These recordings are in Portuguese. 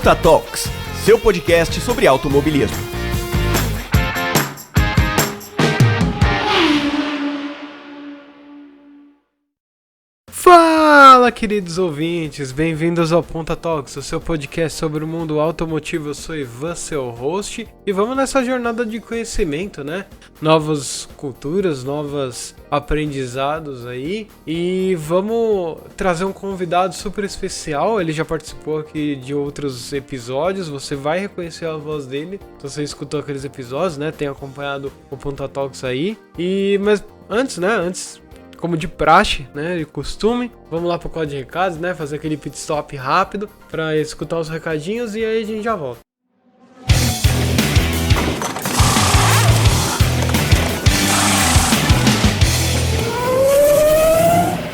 Ponta Talks, seu podcast sobre automobilismo. Fala, queridos ouvintes, bem-vindos ao Ponta Talks, o seu podcast sobre o mundo automotivo. Eu sou Ivan, seu host, e vamos nessa jornada de conhecimento, né? Novas culturas, novos aprendizados aí, e vamos trazer um convidado super especial. Ele já participou aqui de outros episódios, você vai reconhecer a voz dele se você escutou aqueles episódios, né? Tem acompanhado o Ponta Talks aí, mas antes, como de praxe, né, de costume, vamos lá pro quadro de recados, né, fazer aquele pit stop rápido para escutar os recadinhos e aí a gente já volta.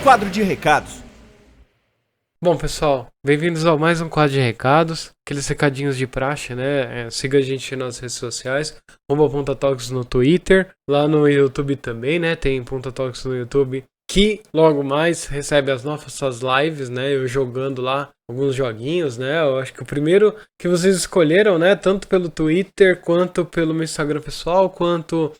Quadro de recados. Bom, pessoal, bem-vindos a mais um quadro de recados, aqueles recadinhos de praxe, né? Siga a gente nas redes sociais, Ponta Talks no Twitter, lá no YouTube também, né? Tem Ponta Talks no YouTube, que logo mais recebe as nossas lives, né? Eu jogando lá alguns joguinhos, né? Eu acho que o primeiro que vocês escolheram, né? Tanto pelo Twitter, quanto pelo meu Instagram pessoal, quanto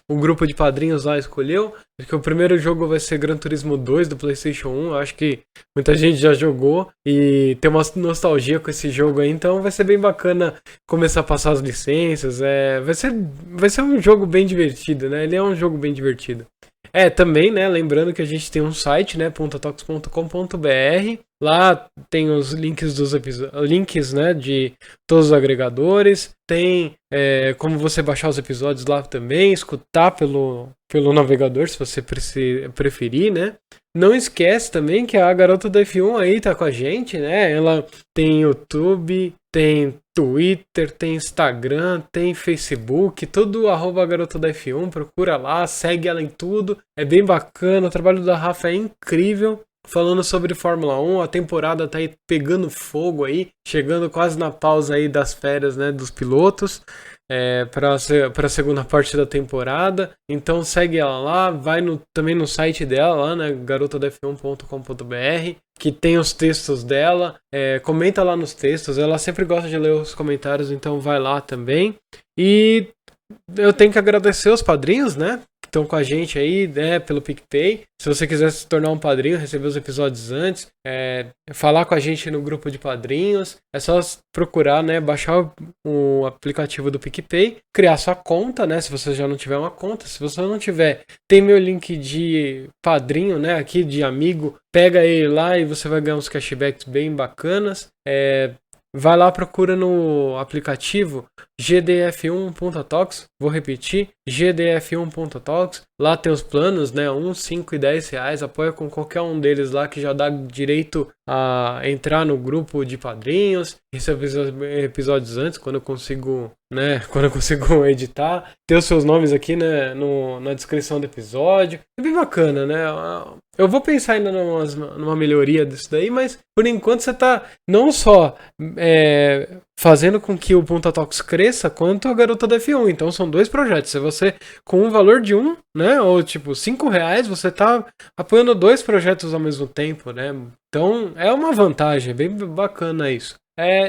o grupo de padrinhos lá escolheu. Acho que o primeiro jogo vai ser Gran Turismo 2 do PlayStation 1. Eu acho que muita gente já jogou e tem uma nostalgia com esse jogo aí. Então vai ser bem bacana começar a passar as licenças. Vai ser um jogo bem divertido, né? Ele é um jogo bem divertido. Também, né, lembrando que a gente tem um site, né, pontatalks.com.br. Lá tem os links dos links, né, de todos os agregadores. Tem como você baixar os episódios lá também, escutar pelo navegador, se você preferir, né. Não esquece também que a garota da F1 aí tá com a gente, né. Ela tem YouTube, tem Twitter, tem Instagram, tem Facebook, tudo @garota da F1, procura lá, segue ela em tudo, é bem bacana, o trabalho da Rafa é incrível, falando sobre Fórmula 1, a temporada tá aí pegando fogo aí, chegando quase na pausa aí das férias, né, dos pilotos, para a segunda parte da temporada, então segue ela lá, vai também no site dela lá, né, garotadaf1.com.br, que tem os textos dela, comenta lá nos textos, ela sempre gosta de ler os comentários, então vai lá também. E eu tenho que agradecer os padrinhos, né, que estão com a gente aí, né, pelo PicPay. Se você quiser se tornar um padrinho, receber os episódios antes, falar com a gente no grupo de padrinhos, é só procurar, né, baixar o aplicativo do PicPay, criar sua conta, né, se você já não tiver uma conta. Se você não tiver, tem meu link de padrinho, né, aqui de amigo, pega ele lá e você vai ganhar uns cashbacks bem bacanas. Vai lá, procura no aplicativo GDF1.talks, vou repetir, GDF1.talks, lá tem os planos, né, 1, 5 e 10 reais, apoia com qualquer um deles lá que já dá direito a entrar no grupo de padrinhos, receber episódios antes, quando eu consigo editar, ter os seus nomes aqui, né, na descrição do episódio, é bem bacana, né, eu vou pensar ainda numa melhoria disso daí, mas por enquanto você tá não só fazendo com que o Ponta Talks cresça, quanto a garota da F1. Então são dois projetos. Se você, com um valor de um, né, ou tipo 5 reais, você tá apoiando dois projetos ao mesmo tempo, né? Então é uma vantagem, é bem bacana isso.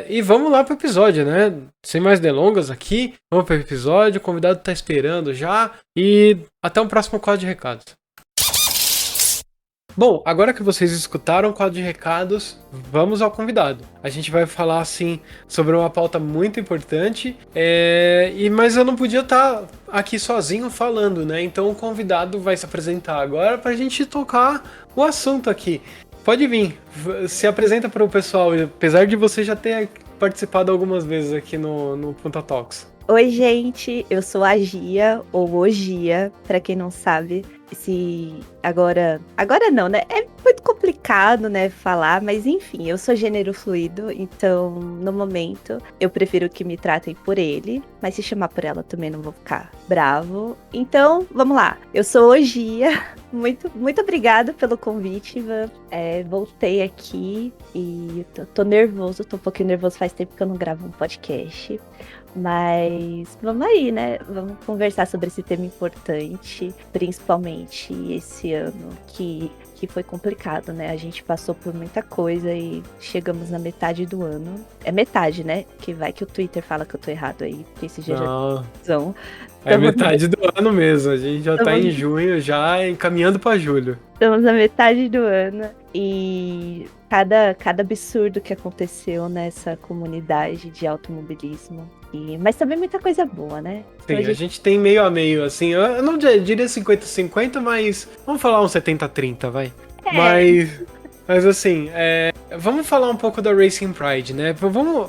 E vamos lá pro episódio, né? Sem mais delongas aqui, vamos pro episódio, o convidado tá esperando já, e até um próximo quadro de recados. Bom, agora que vocês escutaram o quadro de recados, vamos ao convidado. A gente vai falar, assim, sobre uma pauta muito importante, mas eu não podia estar aqui sozinho falando, né? Então o convidado vai se apresentar agora pra gente tocar o assunto aqui. Pode vir, se apresenta para o pessoal, apesar de você já ter participado algumas vezes aqui no Ponta Talks. Oi, gente, eu sou a Gia, ou Ogia, pra quem não sabe. Agora não, né? É muito complicado, né, falar, mas enfim, eu sou gênero fluido, então no momento eu prefiro que me tratem por ele, mas se chamar por ela também não vou ficar bravo. Então, vamos lá. Eu sou Ogia. Muito obrigada pelo convite, Ivan. Voltei aqui e tô nervoso, tô um pouquinho nervoso, faz tempo que eu não gravo um podcast. Mas vamos aí, né? Vamos conversar sobre esse tema importante, principalmente esse ano que que foi complicado, né? A gente passou por muita coisa e chegamos na metade do ano. É metade, né? Que vai que o Twitter fala que eu tô errado aí, porque esse dia Não, já é metade do ano mesmo. A gente já tá em junho, já encaminhando pra julho. estamos na metade do ano e cada absurdo que aconteceu nessa comunidade de automobilismo. Mas também muita coisa boa, né? Sim, a gente tem meio a meio, assim. Eu não diria 50-50, mas vamos falar uns 70-30, vai. Mas assim, vamos falar um pouco da Racing Pride, né?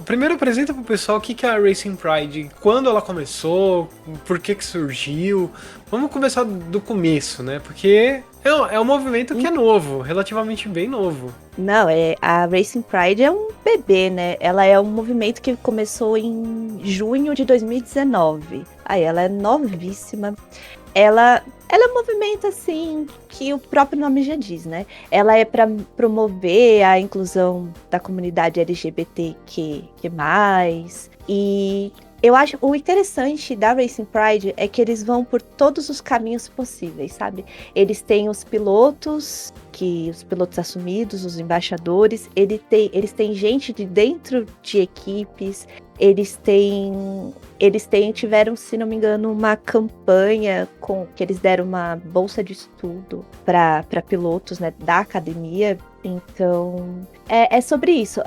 Primeiro apresenta pro pessoal o que é a Racing Pride, quando ela começou, por que surgiu. Vamos começar do começo, né? Porque é um movimento que é novo, relativamente bem novo. Não, a Racing Pride é um bebê, né? Ela é um movimento que começou em junho de 2019. Aí ela é novíssima. Ela é um movimento, assim, que o próprio nome já diz, né? Ela é para promover a inclusão da comunidade LGBTQ+. E eu acho, o interessante da Racing Pride é que eles vão por todos os caminhos possíveis, sabe? Eles têm os pilotos assumidos, os embaixadores, eles têm gente de dentro de equipes, tiveram, se não me engano, uma campanha que eles deram uma bolsa de estudo para pilotos, né, da academia. Então, é sobre isso.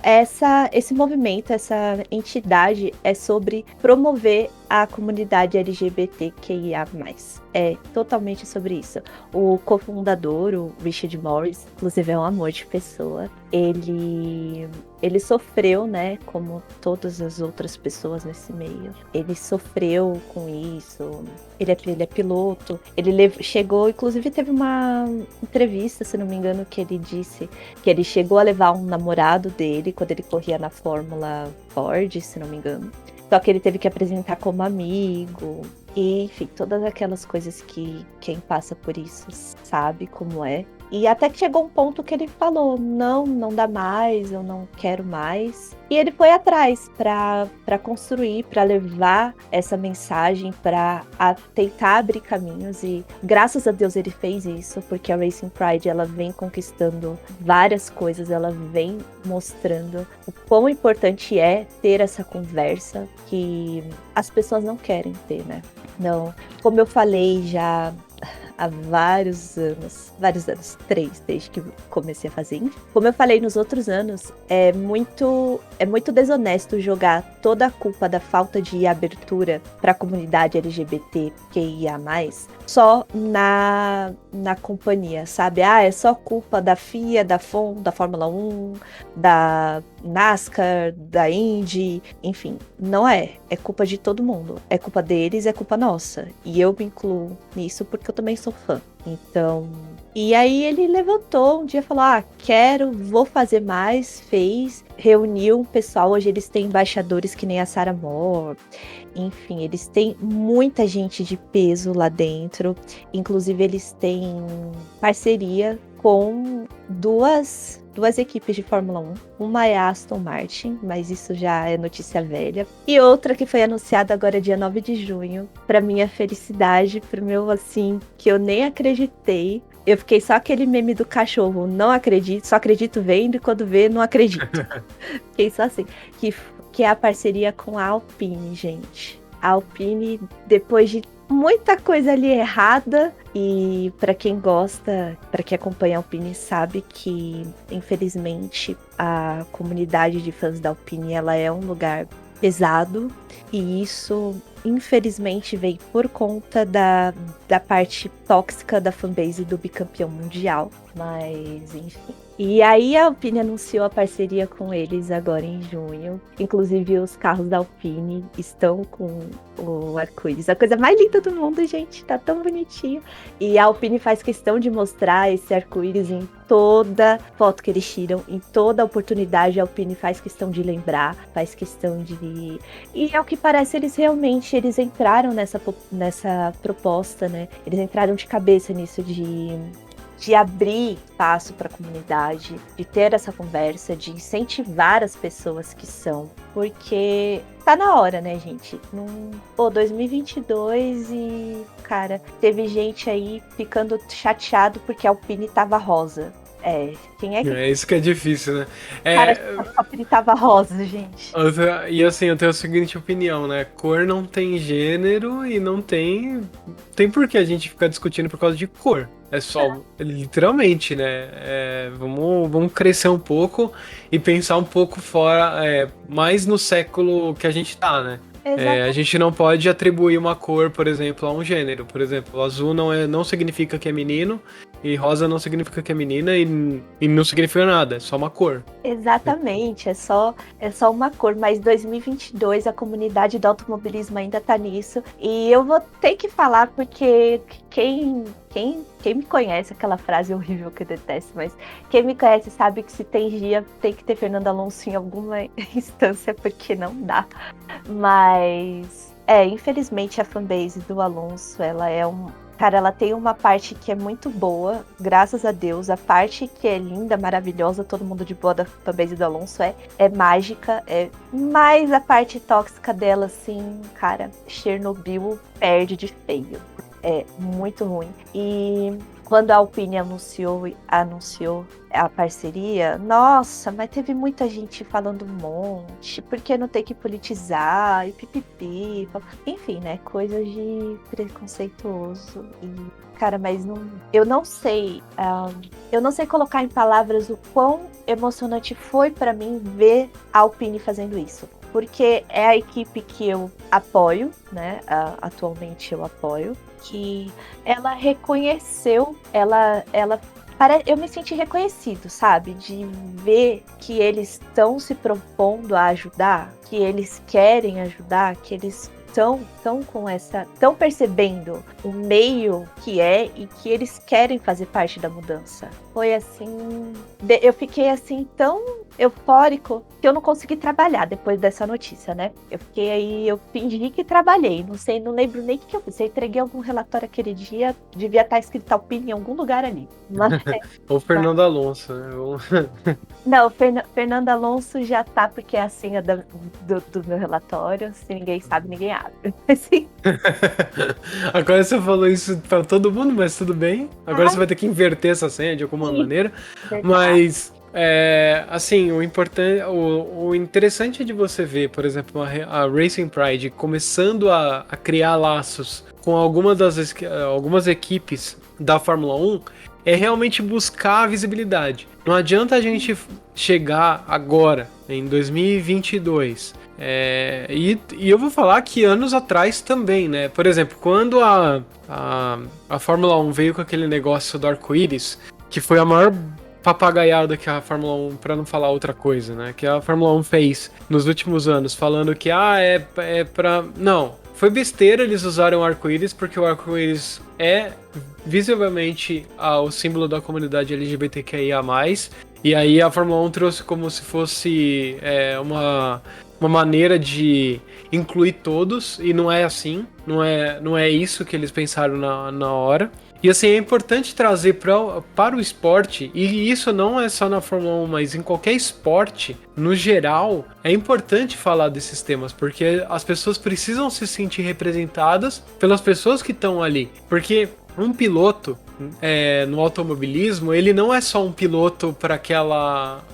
Esse movimento, essa entidade é sobre promover a comunidade LGBTQIA+. É totalmente sobre isso. O cofundador, o Richard Morris, inclusive é um amor de pessoa. Ele sofreu, né, como todas as outras pessoas nesse meio. Ele sofreu com isso. Ele é piloto. Ele chegou, inclusive teve uma entrevista, se não me engano, que ele disse que ele chegou a levar um namorado dele quando ele corria na Fórmula Ford, se não me engano. Só que ele teve que apresentar como amigo. E, enfim, todas aquelas coisas que quem passa por isso sabe como é. E até que chegou um ponto que ele falou, não dá mais, eu não quero mais. E ele foi atrás para construir, para levar essa mensagem, para tentar abrir caminhos. E graças a Deus ele fez isso, porque a Racing Pride ela vem conquistando várias coisas, ela vem mostrando o quão importante é ter essa conversa que as pessoas não querem ter, né? Não, como eu falei já há vários anos, 3, desde que comecei a fazer. Como eu falei nos outros anos, é muito desonesto jogar toda a culpa da falta de abertura para a comunidade LGBTQIA+, só na companhia, sabe? É só culpa da FIA, da FOM, da Fórmula 1, da NASCAR, da Indy, enfim, não é culpa de todo mundo, é culpa deles, é culpa nossa, e eu me incluo nisso porque eu também sou fã. Então, e aí ele levantou um dia e falou, vou fazer mais, fez, reuniu um pessoal, hoje eles têm embaixadores que nem a Sarah Moore, enfim, eles têm muita gente de peso lá dentro, inclusive eles têm parceria com duas equipes de Fórmula 1. Uma é a Aston Martin, mas isso já é notícia velha. E outra que foi anunciada agora dia 9 de junho. Pra minha felicidade, pro meu, assim, que eu nem acreditei. Eu fiquei só aquele meme do cachorro, não acredito, só acredito vendo e quando vê, não acredito. Fiquei só assim. Que é a parceria com a Alpine, gente. A Alpine, depois de muita coisa ali errada, e para quem gosta, para quem acompanha a Alpine sabe que infelizmente a comunidade de fãs da Alpine ela é um lugar pesado, e isso infelizmente veio por conta da parte tóxica da fanbase do bicampeão mundial, mas enfim. E aí a Alpine anunciou a parceria com eles agora em junho. Inclusive os carros da Alpine estão com o arco-íris. A coisa mais linda do mundo, gente. Tá tão bonitinho. E a Alpine faz questão de mostrar esse arco-íris em toda foto que eles tiram. Em toda oportunidade a Alpine faz questão de lembrar. Faz questão de... E ao que parece eles entraram nessa proposta, né? Eles entraram de cabeça nisso de abrir espaço para a comunidade, de ter essa conversa, de incentivar as pessoas que são, porque tá na hora, né, gente? 2022 e, cara, teve gente aí ficando chateado porque a Alpine tava rosa. Quem é que É isso que é difícil, né? o cara só pintava rosa, gente? E assim, eu tenho a seguinte opinião, né? Cor não tem gênero e não tem por que a gente ficar discutindo por causa de cor. É só, literalmente, né? Vamos crescer um pouco e pensar um pouco fora, mais no século que a gente tá, né? A gente não pode atribuir uma cor, por exemplo, a um gênero. Por exemplo, azul não significa que é menino e rosa não significa que é menina e não significa nada, é só uma cor. Exatamente, é só uma cor, mas 2022 a comunidade do automobilismo ainda tá nisso, e eu vou ter que falar porque quem me conhece, aquela frase horrível que eu detesto, mas quem me conhece sabe que se tem dia tem que ter Fernando Alonso em alguma instância, porque não dá. Mas, infelizmente a fanbase do Alonso, ela é Cara, ela tem uma parte que é muito boa, graças a Deus. A parte que é linda, maravilhosa, todo mundo de boa da fanbase do Alonso é mágica. Mas a parte tóxica dela, assim, cara, Chernobyl perde de feio. É muito ruim. E quando a Alpine anunciou a parceria, nossa, mas teve muita gente falando um monte, porque não tem que politizar e pipipi. Enfim, né? Coisas de preconceituoso. E, cara, mas eu não sei colocar em palavras o quão emocionante foi pra mim ver a Alpine fazendo isso. Porque é a equipe que eu apoio, né? Atualmente eu apoio. Que ela reconheceu, eu me senti reconhecido, sabe? De ver que eles estão se propondo a ajudar, que eles querem ajudar, que eles estão percebendo o meio que é e que eles querem fazer parte da mudança. Foi assim, eu fiquei assim tão eufórico que eu não consegui trabalhar depois dessa notícia, né? Eu fingi que trabalhei, não lembro nem o que eu fiz. Eu entreguei algum relatório aquele dia, devia estar escrito Alpine em algum lugar ali. Mas, Ou Fernando Alonso, né? Não, Fernando Alonso já tá, porque é a senha do meu relatório. Se ninguém sabe, ninguém abre. Assim. Agora você falou isso pra todo mundo, mas tudo bem. Agora você vai ter que inverter essa senha de alguma maneira. Mas, assim, o interessante de você ver, por exemplo, a Racing Pride começando a criar laços com algumas equipes da Fórmula 1 é realmente buscar a visibilidade. Não adianta a gente chegar agora, em 2022, e eu vou falar que anos atrás também, né? Por exemplo, quando a Fórmula 1 veio com aquele negócio do arco-íris, que foi a maior papagaiada que a Fórmula 1, pra não falar outra coisa, né? Que a Fórmula 1 fez nos últimos anos, falando que, Não, foi besteira eles usarem o arco-íris, porque o arco-íris é visivelmente o símbolo da comunidade LGBTQIA+, e aí a Fórmula 1 trouxe como se fosse uma maneira de incluir todos, e não é assim, não é isso que eles pensaram na hora. E assim, é importante trazer para o esporte, e isso não é só na Fórmula 1, mas em qualquer esporte, no geral, é importante falar desses temas, porque as pessoas precisam se sentir representadas pelas pessoas que estão ali. Porque um piloto no automobilismo, ele não é só um piloto para aquela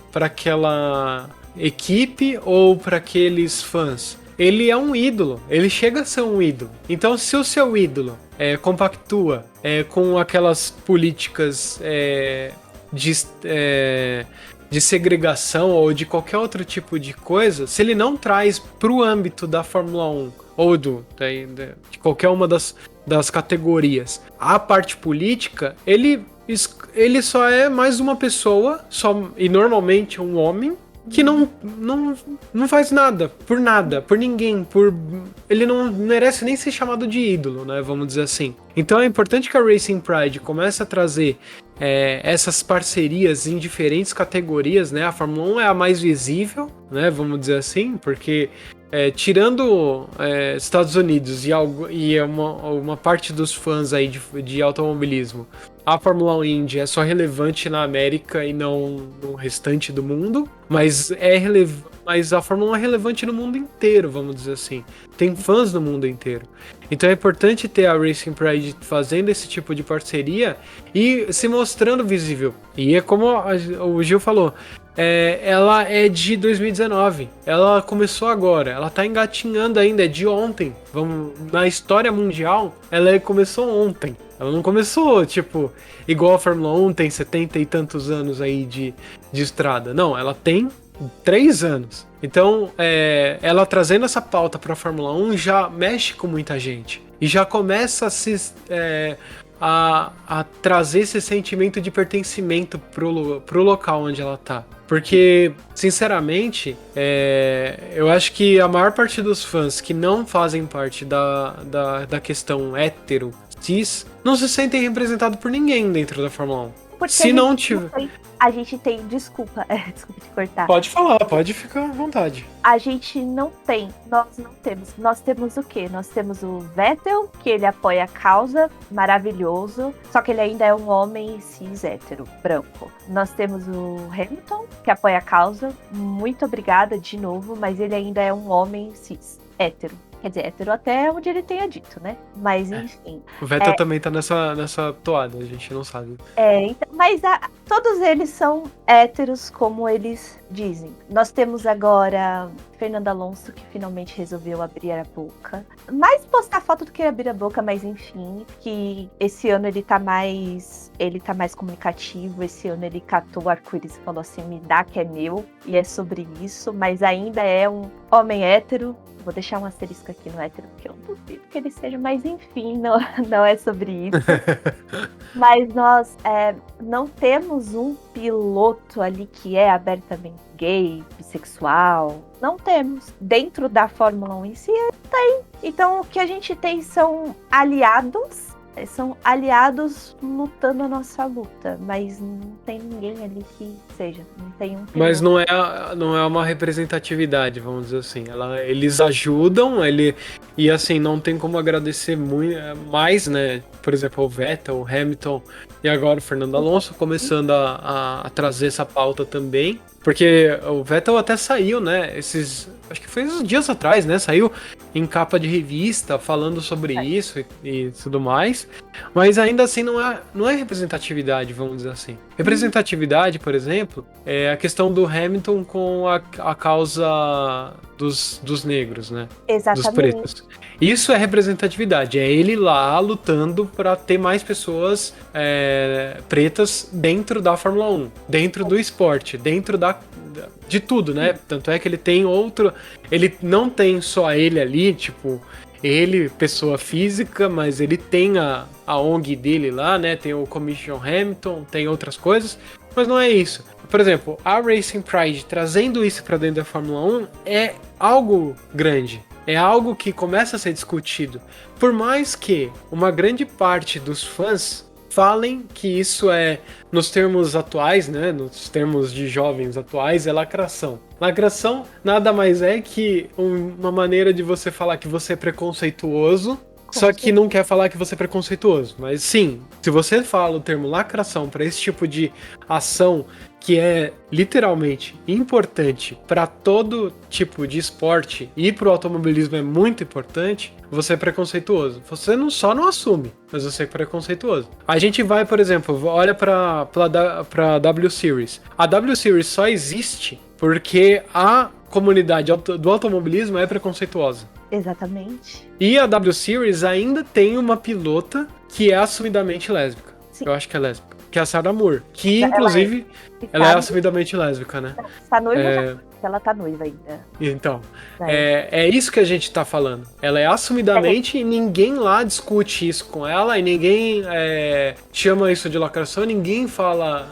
equipe ou para aqueles fãs. Ele é um ídolo, ele chega a ser um ídolo. Então, se o seu ídolo compactua com aquelas políticas de segregação ou de qualquer outro tipo de coisa, se ele não traz para o âmbito da Fórmula 1 ou de qualquer uma das categorias a parte política, ele só é mais uma pessoa, e normalmente um homem, que não faz nada, por ninguém, ele não merece nem ser chamado de ídolo, né, vamos dizer assim. Então é importante que a Racing Pride comece a trazer essas parcerias em diferentes categorias, né, a Fórmula 1 é a mais visível, né, vamos dizer assim, porque tirando Estados Unidos e uma parte dos fãs aí de automobilismo, a Fórmula 1 Indy é só relevante na América e não no restante do mundo, mas mas a Fórmula 1 é relevante no mundo inteiro, vamos dizer assim. Tem fãs no mundo inteiro. Então é importante ter a Racing Pride fazendo esse tipo de parceria e se mostrando visível. E é como o Gil falou, ela é de 2019, ela começou agora, ela tá engatinhando ainda, é de ontem. Na história mundial, ela começou ontem. Ela não começou, tipo, igual a Fórmula 1 tem 70 e tantos anos aí de estrada. Não, ela tem 3 anos. Então, ela trazendo essa pauta pra Fórmula 1 já mexe com muita gente. E já começa a trazer esse sentimento de pertencimento pro local onde ela tá. Porque, sinceramente, eu acho que a maior parte dos fãs que não fazem parte da questão hétero, cis, não se sentem representados por ninguém dentro da Fórmula 1. Porque Se não tiver... A gente tem... Desculpa te cortar. Pode falar, pode ficar à vontade. A gente não tem, nós não temos. Nós temos o quê? Nós temos o Vettel, que ele apoia a causa, maravilhoso, só que ele ainda é um homem cis hétero, branco. Nós temos o Hamilton, que apoia a causa, muito obrigada de novo, mas ele ainda é um homem cis hétero. Quer dizer, hétero até onde ele tenha dito, né? Mas enfim. O Vettel também tá nessa toada, a gente não sabe. Então, mas todos eles são héteros, como eles dizem. Nós temos agora Fernando Alonso, que finalmente resolveu abrir a boca. Mais postar foto do que abrir a boca, mas enfim, que esse ano ele tá mais comunicativo. Esse ano ele catou o arco-íris e falou assim, me dá que é meu, e é sobre isso, mas ainda é um homem hétero. Vou deixar um asterisco aqui no hétero, porque eu duvido que ele seja, mas enfim, não é sobre isso. Mas nós não temos um piloto ali que é abertamente gay, bissexual. Não temos. Dentro da Fórmula 1 em si, tem. Então o que a gente tem são aliados. São aliados lutando a nossa luta, mas não tem ninguém ali que seja, não tem um piloto. Mas não é uma representatividade, vamos dizer assim. Eles ajudam, e assim, não tem como agradecer muito mais, né? Por exemplo, o Vettel, o Hamilton e agora o Fernando Alonso começando a trazer essa pauta também. Porque o Vettel até saiu, né? Acho que foi uns dias atrás, né? Saiu em capa de revista falando sobre isso e tudo mais. Mas ainda assim não é representatividade, vamos dizer assim. Representatividade, por exemplo, é a questão do Hamilton com a causa dos negros, né? Exatamente. Dos pretos. Isso é representatividade. É ele lá lutando para ter mais pessoas pretas dentro da Fórmula 1, dentro do esporte, dentro de tudo, né? Tanto é que ele tem outro... Ele não tem só ele ali, tipo... Ele, pessoa física, mas ele tem a ONG dele lá, né? Tem o Commission Hamilton, tem outras coisas, mas não é isso. Por exemplo, a Racing Pride trazendo isso para dentro da Fórmula 1 é algo grande. É algo que começa a ser discutido. Por mais que uma grande parte dos fãs falem que isso nos termos atuais, né, nos termos de jovens atuais, é lacração. Lacração nada mais é que uma maneira de você falar que você é preconceituoso, só que não quer falar que você é preconceituoso. Mas sim, se você fala o termo lacração para esse tipo de ação que é literalmente importante para todo tipo de esporte e para o automobilismo é muito importante, você é preconceituoso. Você não assume, mas você é preconceituoso. A gente vai, por exemplo, olha para a W Series. A W Series só existe porque a comunidade do automobilismo é preconceituosa. Exatamente. E a W Series ainda tem uma pilota que é assumidamente lésbica. Sim. Eu acho que é lésbica. Que é a Sarah Moore. Que, inclusive, ela é assumidamente lésbica, né? Tá noiva ela tá noiva ainda. Então, é isso que a gente tá falando. Ela é assumidamente e ninguém lá discute isso com ela e ninguém chama isso de lacração, ninguém fala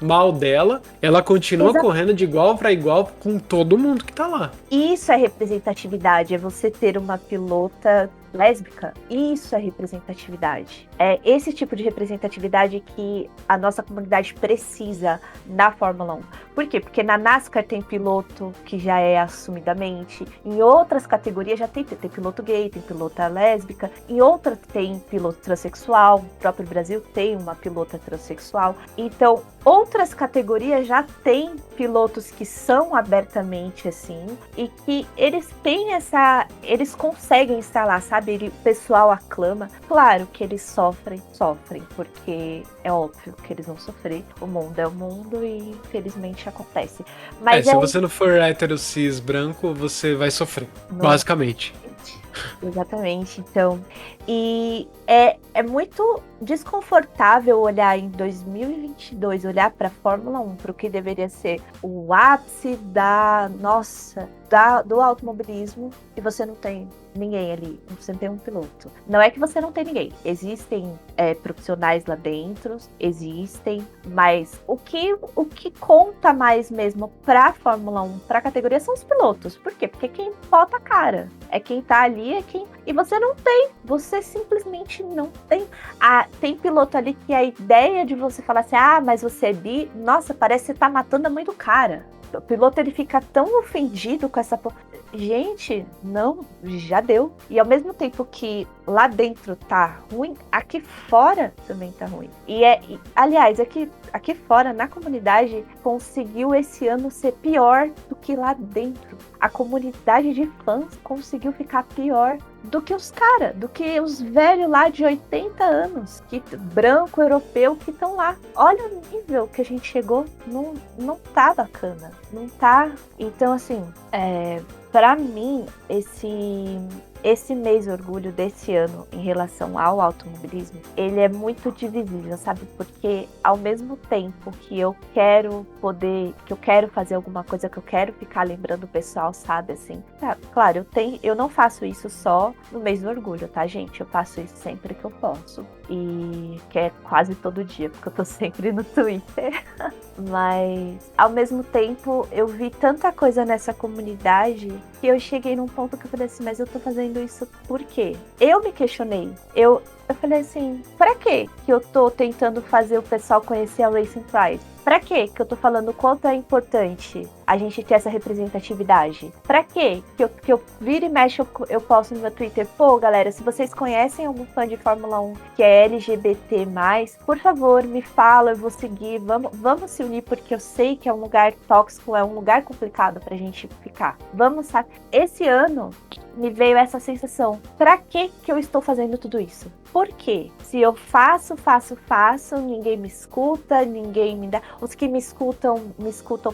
mal dela. Ela continua correndo de igual para igual com todo mundo que tá lá. Isso é representatividade, é você ter uma pilota lésbica, isso é representatividade. É esse tipo de representatividade que a nossa comunidade precisa na Fórmula 1. Por quê? Porque na NASCAR tem piloto que já é assumidamente, em outras categorias já tem piloto gay, tem pilota lésbica, em outras tem piloto transexual, o próprio Brasil tem uma pilota transexual. Então, outras categorias já tem pilotos que são abertamente assim e que eles têm eles conseguem estar lá, sabe? O pessoal aclama. Claro que eles sofrem, porque é óbvio que eles vão sofrer. O mundo é o mundo e infelizmente acontece. Mas se você não for hétero cis branco, você vai sofrer, basicamente. Exatamente, então. E é muito desconfortável olhar em 2022, olhar para a Fórmula 1, para o que deveria ser o ápice do automobilismo, e você não tem ninguém ali, você não tem um piloto. Não é que você não tem ninguém, existem profissionais lá dentro, mas o que conta mais mesmo para a Fórmula 1, para a categoria, são os pilotos. Por quê? Porque quem bota a cara, é quem tá ali, e você não tem, você simplesmente não tem. Tem piloto ali que a ideia de você falar assim, mas você é bi, nossa, parece que você tá matando a mãe do cara. O piloto, ele fica tão ofendido com essa... Gente, não, já deu. E ao mesmo tempo que lá dentro tá ruim, aqui fora também tá ruim. Aliás, aqui fora, na comunidade, conseguiu esse ano ser pior do que lá dentro. A comunidade de fãs conseguiu ficar pior do que os caras, do que os velhos lá de 80 anos, branco, europeu, que estão lá. Olha o nível que a gente chegou, não tá bacana, não tá. Então, assim, pra mim, esse mês orgulho desse ano em relação ao automobilismo, ele é muito divisível, sabe? Porque ao mesmo tempo que eu quero fazer alguma coisa, que eu quero ficar lembrando o pessoal, sabe? Assim, claro, eu não faço isso só no mês do orgulho, tá, gente? Eu faço isso sempre que eu posso. E que é quase todo dia, porque eu tô sempre no Twitter. Mas, ao mesmo tempo, eu vi tanta coisa nessa comunidade que eu cheguei num ponto que eu falei assim, mas eu tô fazendo isso por quê? Eu me questionei. Eu falei assim, pra quê que eu tô tentando fazer o pessoal conhecer a Racing Pride? Pra quê que eu tô falando o quanto é importante a gente ter essa representatividade? Pra quê que eu viro e mexo, eu posto no meu Twitter, pô, galera, se vocês conhecem algum fã de Fórmula 1 que é LGBT+, por favor, me fala, eu vou seguir, vamos se unir, porque eu sei que é um lugar tóxico, é um lugar complicado pra gente ficar. Vamos, sabe? Esse ano me veio essa sensação, pra que eu estou fazendo tudo isso? Por quê? Se eu faço, ninguém me escuta, ninguém me dá... Os que me escutam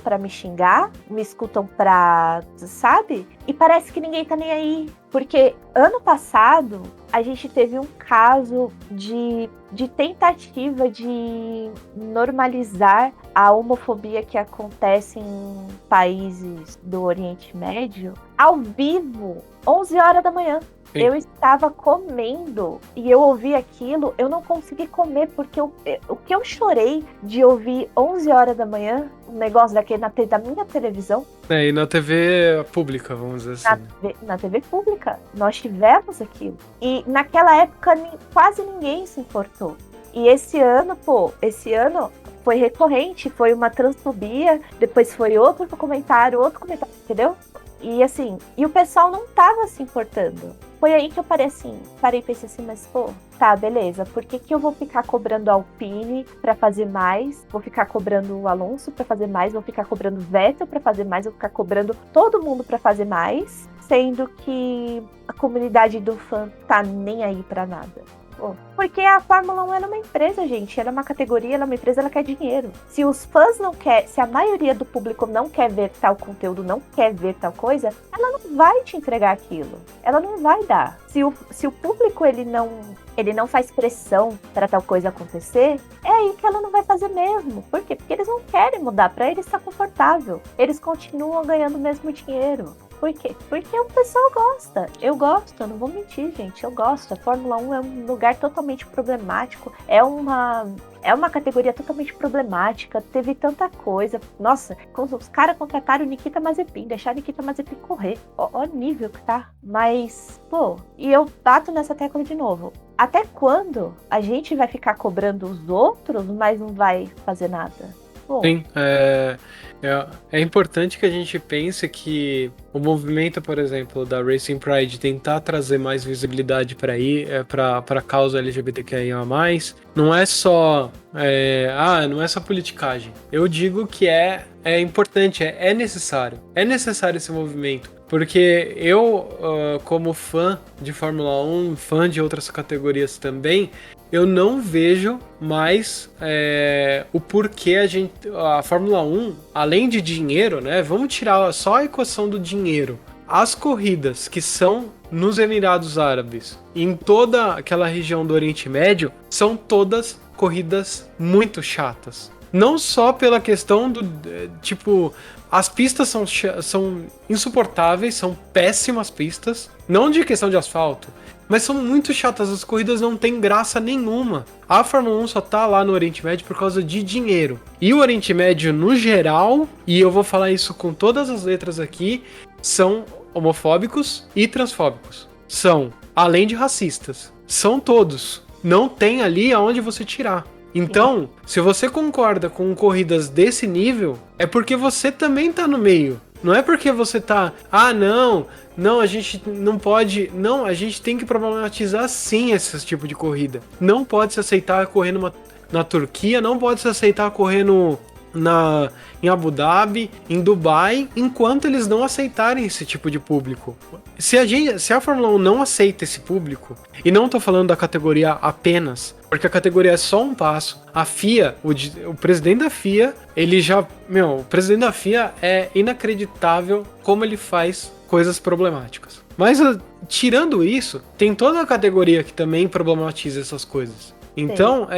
pra me xingar, me escutam pra... sabe? E parece que ninguém tá nem aí. Porque ano passado, a gente teve um caso de tentativa de normalizar a homofobia que acontece em países do Oriente Médio, ao vivo, 11 horas da manhã. Sim. Eu estava comendo e eu ouvi aquilo, eu não consegui comer, porque o que eu chorei de ouvir 11 horas da manhã, um negócio daquele da minha televisão. E na TV pública, vamos dizer assim. Na TV pública, nós tivemos aquilo. E naquela época quase ninguém se importou. E esse ano foi recorrente, foi uma transfobia, depois foi outro comentário, entendeu? E assim, e o pessoal não tava se importando. Foi aí que eu parei e pensei assim, mas pô, tá, beleza, por que eu vou ficar cobrando a Alpine pra fazer mais? Vou ficar cobrando o Alonso pra fazer mais? Vou ficar cobrando o Vettel pra fazer mais? Vou ficar cobrando todo mundo pra fazer mais? Sendo que a comunidade do fã tá nem aí pra nada. Porque a Fórmula 1 é uma empresa, gente. Ela é uma categoria, ela é uma empresa, ela quer dinheiro. Se os fãs não querem, se a maioria do público não quer ver tal conteúdo, não quer ver tal coisa, ela não vai te entregar aquilo. Ela não vai dar. Se o público ele não faz pressão para tal coisa acontecer, é aí que ela não vai fazer mesmo. Por quê? Porque eles não querem mudar. Para eles está confortável. Eles continuam ganhando o mesmo dinheiro. Por quê? Porque o pessoal gosta. Eu gosto, eu não vou mentir, gente. Eu gosto. A Fórmula 1 é um lugar totalmente problemático. É uma categoria totalmente problemática. Teve tanta coisa. Nossa, os caras contrataram o Nikita Mazepin, deixaram o Nikita Mazepin correr. Ó o nível que tá. Mas, pô, e eu bato nessa tecla de novo. Até quando a gente vai ficar cobrando os outros, mas não vai fazer nada? Pô. Sim, é importante que a gente pense que o movimento, por exemplo, da Racing Pride tentar trazer mais visibilidade para a causa LGBTQIA+, não é só não é só politicagem. Eu digo que é importante, é necessário. É necessário esse movimento. Porque eu, como fã de Fórmula 1, fã de outras categorias também, eu não vejo mais o porquê a Fórmula 1, além de dinheiro, né? Vamos tirar só a equação do dinheiro. As corridas que são nos Emirados Árabes, em toda aquela região do Oriente Médio, são todas corridas muito chatas. Não só pela questão do, tipo, as pistas são insuportáveis, são péssimas pistas, não de questão de asfalto, mas são muito chatas, as corridas não tem graça nenhuma. A Fórmula 1 só tá lá no Oriente Médio por causa de dinheiro. E o Oriente Médio, no geral, e eu vou falar isso com todas as letras aqui, são homofóbicos e transfóbicos. São, além de racistas. São todos. Não tem ali aonde você tirar. Então, se você concorda com corridas desse nível, é porque você também tá no meio. Não é porque você tá, não, a gente não pode, não, a gente tem que problematizar sim esse tipo de corrida. Não pode se aceitar correr na Turquia, não pode se aceitar correr em Abu Dhabi, em Dubai, enquanto eles não aceitarem esse tipo de público. Se a Fórmula 1 não aceita esse público, e não tô falando da categoria apenas, porque a categoria é só um passo, a FIA, o presidente da FIA, o presidente da FIA é inacreditável como ele faz coisas problemáticas. Mas tirando isso, tem toda a categoria que também problematiza essas coisas. Então,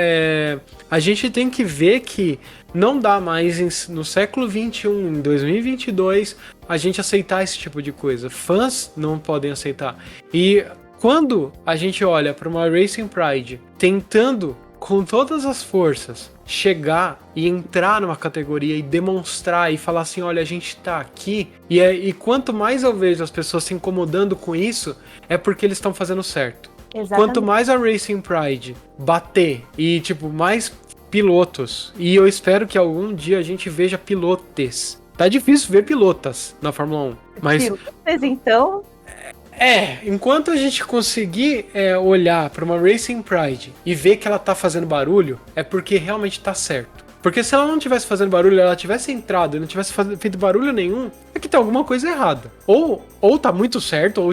a gente tem que ver que não dá mais no século XXI, em 2022, a gente aceitar esse tipo de coisa. Fãs não podem aceitar. E quando a gente olha para uma Racing Pride tentando, com todas as forças, chegar e entrar numa categoria e demonstrar e falar assim, olha, a gente tá aqui, e quanto mais eu vejo as pessoas se incomodando com isso, é porque eles estão fazendo certo. Exatamente. Quanto mais a Racing Pride bater e, mais pilotos, e eu espero que algum dia a gente veja pilotes. Tá difícil ver pilotas na Fórmula 1, mas... Pilotes, então... enquanto a gente conseguir olhar para uma Racing Pride e ver que ela tá fazendo barulho, é porque realmente tá certo. Porque se ela não tivesse fazendo barulho, ela tivesse entrado e não tivesse feito barulho nenhum, é que tem alguma coisa errada. Ou tá muito certo, ou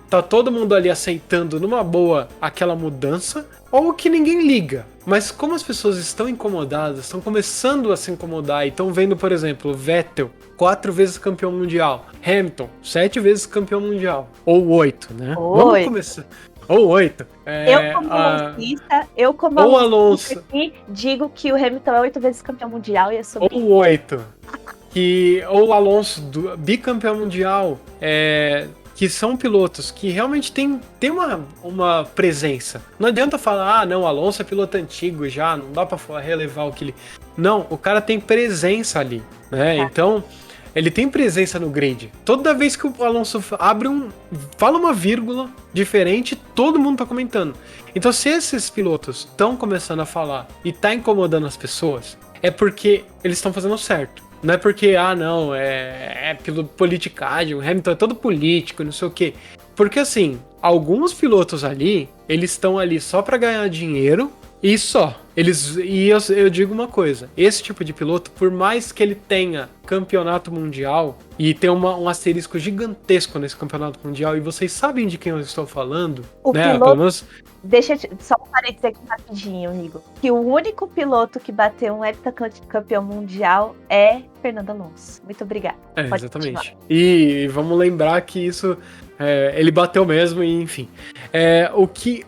tá todo mundo ali aceitando numa boa aquela mudança, ou que ninguém liga. Mas como as pessoas estão incomodadas, estão começando a se incomodar e estão vendo, por exemplo, Vettel, 4 vezes campeão mundial, Hamilton, 7 vezes campeão mundial, ou 8, né? Vamos começar. Ou 8. Eu como Alonso aqui, digo que o Hamilton é 8 vezes campeão mundial e é sobre... Ou 8. Ou o Alonso, bicampeão mundial, que são pilotos que realmente tem uma presença. Não adianta falar, não, o Alonso é piloto antigo já, não dá pra relevar o que ele... Não, o cara tem presença ali, né? Então... Ele tem presença no grid. Toda vez que o Alonso fala uma vírgula diferente, todo mundo tá comentando. Então, se esses pilotos estão começando a falar e tá incomodando as pessoas, é porque eles estão fazendo certo. Não é porque, é politicagem, o Hamilton é todo político, não sei o quê. Porque, assim, alguns pilotos ali, eles estão ali só pra ganhar dinheiro e só. Eu digo uma coisa, esse tipo de piloto, por mais que ele tenha campeonato mundial e tem um asterisco gigantesco nesse campeonato mundial, e vocês sabem de quem eu estou falando, né? Pelo menos... Deixa eu só um parênteses aqui rapidinho, Igor. Que o único piloto que bateu um heptacampeão mundial é Fernando Alonso. Muito obrigada. Exatamente. Continuar. E vamos lembrar que isso... ele bateu mesmo, e enfim.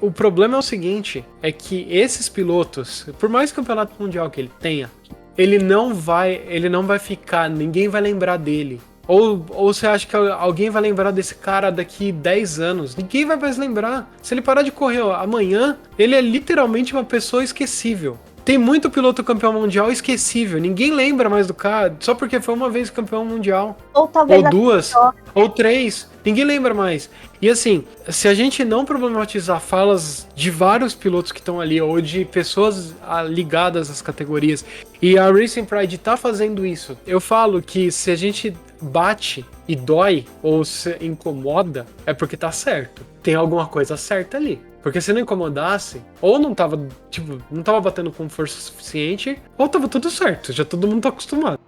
O problema é o seguinte, é que esses pilotos, por mais campeonato mundial que ele tenha, ele não vai ficar, ninguém vai lembrar dele Ou você acha que alguém vai lembrar desse cara daqui 10 anos? Ninguém vai mais lembrar. Se ele parar de correr amanhã, ele é literalmente uma pessoa esquecível. Tem muito piloto campeão mundial esquecível. Ninguém lembra mais do cara só porque foi uma vez campeão mundial. Ou talvez Ou duas, ou três. Ninguém lembra mais. E assim, se a gente não problematizar falas de vários pilotos que estão ali, ou de pessoas ligadas às categorias, e a Racing Pride tá fazendo isso, eu falo que se a gente bate e dói, ou se incomoda, é porque tá certo. Tem alguma coisa certa ali. Porque se não incomodasse, ou não tava batendo com força suficiente, ou tava tudo certo, já todo mundo tá acostumado.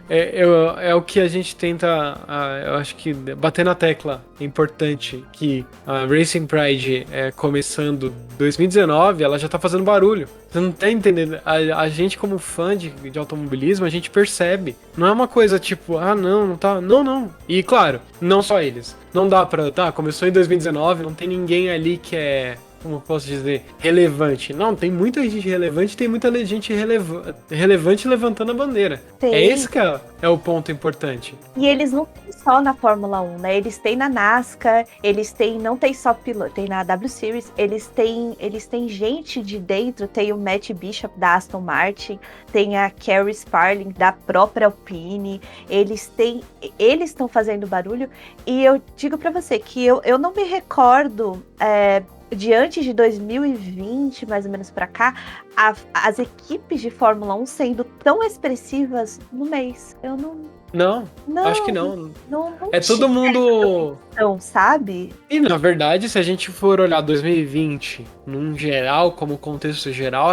É o que a gente tenta, eu acho que bater na tecla é importante, que a Racing Pride começando 2019, ela já tá fazendo barulho. Você não tá entendendo? A gente como fã de automobilismo, a gente percebe. Não é uma coisa tipo, não tá... Não. E claro, não só eles. Não dá pra... Tá, começou em 2019, não tem ninguém ali que é... Como eu posso dizer? Relevante. Não, tem muita gente relevante, tem muita gente relevante levantando a bandeira. Tem. É esse que é o ponto importante. E eles não tem só na Fórmula 1, né? Eles têm na NASCAR, não tem só piloto, tem na W Series, eles têm gente de dentro, tem o Matt Bishop da Aston Martin, tem a Carrie Sparling da própria Alpine, eles estão fazendo barulho, e eu digo pra você que eu não me recordo... de antes de 2020, mais ou menos pra cá, as equipes de Fórmula 1 sendo tão expressivas no mês. Eu não, acho que não. Não é todo mundo... Então, sabe? E na verdade, se a gente for olhar 2020, num geral, como contexto geral,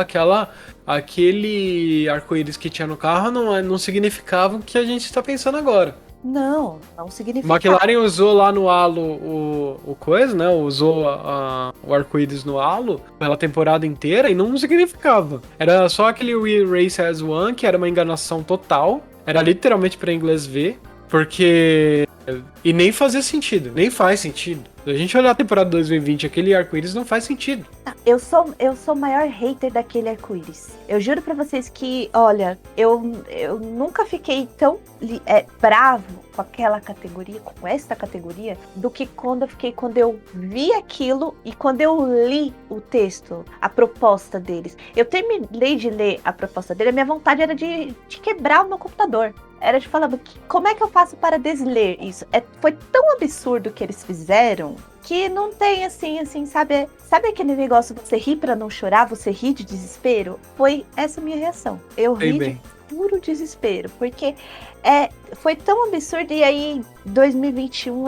aquele arco-íris que tinha no carro não significava o que a gente está pensando agora. Não significa. McLaren usou lá no halo o coisa, né? Usou o arco-íris no halo pela temporada inteira e não significava. Era só aquele We Race as One, que era uma enganação total. Era literalmente para inglês ver, porque... E nem fazia sentido, nem faz sentido. Se a gente olhar a temporada 2020, aquele arco-íris não faz sentido. Eu sou o maior hater daquele arco-íris. Eu juro pra vocês que, olha, eu nunca fiquei tão bravo com aquela categoria, com essa categoria, do que quando eu vi aquilo e quando eu li o texto, a proposta deles. Eu terminei de ler a proposta dele, a minha vontade era de quebrar o meu computador. Era de falar, como é que eu faço para desler isso? Foi tão absurdo o que eles fizeram que não tem assim, sabe aquele negócio, você ri pra não chorar, você ri de desespero? Foi essa a minha reação. Eu ri de puro desespero, porque foi tão absurdo, e aí 2021